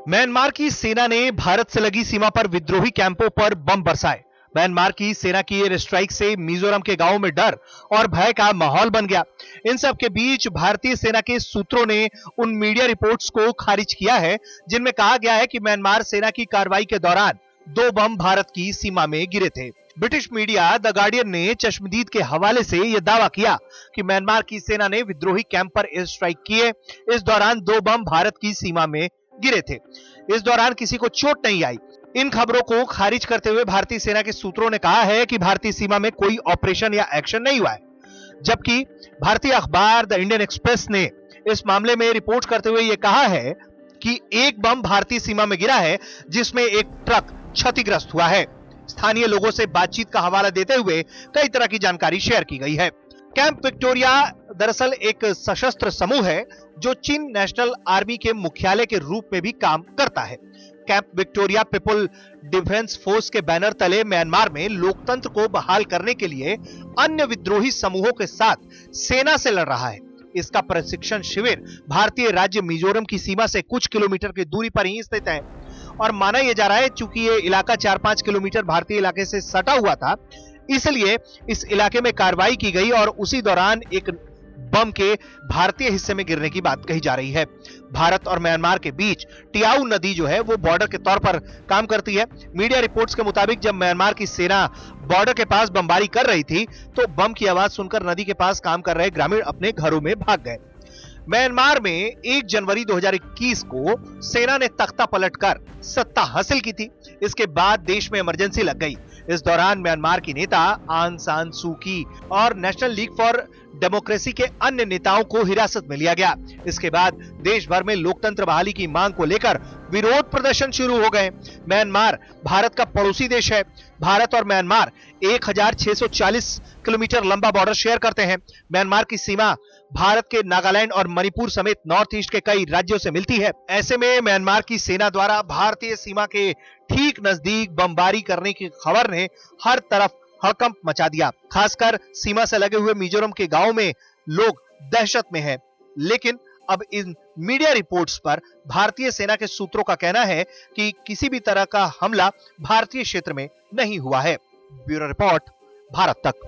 Myanmar की सेना ने भारत से लगी सीमा पर विद्रोही कैंपों पर बम बरसाए। म्यांमार की सेना की एयर स्ट्राइक से मिजोरम के गांवों में डर और भय का माहौल बन गया। इन सब के बीच भारतीय सेना के सूत्रों ने उन मीडिया रिपोर्ट्स को खारिज किया है जिनमें कहा गया है कि म्यांमार सेना की कार्रवाई के दौरान 2 बम भारत की सीमा में गिरे थे। ब्रिटिश मीडिया द गार्डियन ने चश्मदीद के हवाले से यह दावा किया कि म्यांमार की सेना ने विद्रोही कैंप पर एयर स्ट्राइक किए। इस दौरान 2 बम भारत की सीमा में गिरे थे। इस दौरान किसी को चोट नहीं आई। इन खबरों को खारिज करते हुए भारतीय सेना के सूत्रों ने कहा है कि भारतीय सीमा में कोई ऑपरेशन या एक्शन नहीं हुआ है, जबकि भारतीय अखबार द इंडियन एक्सप्रेस ने इस मामले में रिपोर्ट करते हुए यह कहा है कि एक बम भारतीय सीमा में गिरा है जिसमें एक ट्रक क्षतिग्रस्त हुआ है। स्थानीय लोगों से बातचीत का हवाला देते हुए कई तरह की जानकारी शेयर की गई है। कैंप विक्टोरिया दरअसल एक सशस्त्र समूह है जो चीन नेशनल आर्मी के मुख्यालय के रूप में भी काम करता है। Camp Victoria people defence force के बैनर तले म्यांमार में लोकतंत्र को बहाल करने के लिए अन्य विद्रोही समूहों के साथ सेना से लड़ रहा है। इसका प्रशिक्षण शिविर भारतीय राज्य मिजोरम की सीमा से कुछ किलोमीटर की दूरी पर ही स्थित है और माना यह जा रहा है चूंकि ये इलाका 4-5 किलोमीटर भारतीय इलाके से सटा हुआ था, इसलिए इस इलाके में कार्रवाई की गई और उसी दौरान एक बम के भारतीय हिस्से में गिरने की बात कही जा रही है। भारत और म्यांमार के बीच टियाऊ नदी जो है वो बॉर्डर के तौर पर काम करती है। मीडिया रिपोर्ट्स के मुताबिक जब म्यांमार की सेना बॉर्डर के पास बमबारी कर रही थी तो बम की आवाज सुनकर नदी के पास काम कर रहे ग्रामीण अपने घरों में भाग गए। म्यांमार में 1 जनवरी 2021 को सेना ने तख्ता पलटकर सत्ता हासिल की थी। इसके बाद देश में इमरजेंसी लग गई। इस दौरान म्यांमार की नेता आंग सान सू की और नेशनल लीग फॉर डेमोक्रेसी के अन्य नेताओं को हिरासत में लिया गया। इसके बाद देश भर में लोकतंत्र बहाली की मांग को लेकर विरोध प्रदर्शन शुरू हो गए। म्यांमार भारत का पड़ोसी देश है। भारत और म्यांमार 1640 किलोमीटर लंबा बॉर्डर शेयर करते हैं। म्यांमार की सीमा भारत के नागालैंड और मणिपुर समेत नॉर्थ ईस्ट के कई राज्यों से मिलती है। ऐसे में म्यांमार की सेना द्वारा भारतीय सीमा के ठीक नजदीक बमबारी करने की खबर ने हर तरफ हड़कंप मचा दिया। खासकर सीमा से लगे हुए मिजोरम के गांवों में लोग दहशत में हैं। लेकिन अब इन मीडिया रिपोर्ट्स पर भारतीय सेना के सूत्रों का कहना है कि किसी भी तरह का हमला भारतीय क्षेत्र में नहीं हुआ है। ब्यूरो रिपोर्ट, भारत तक।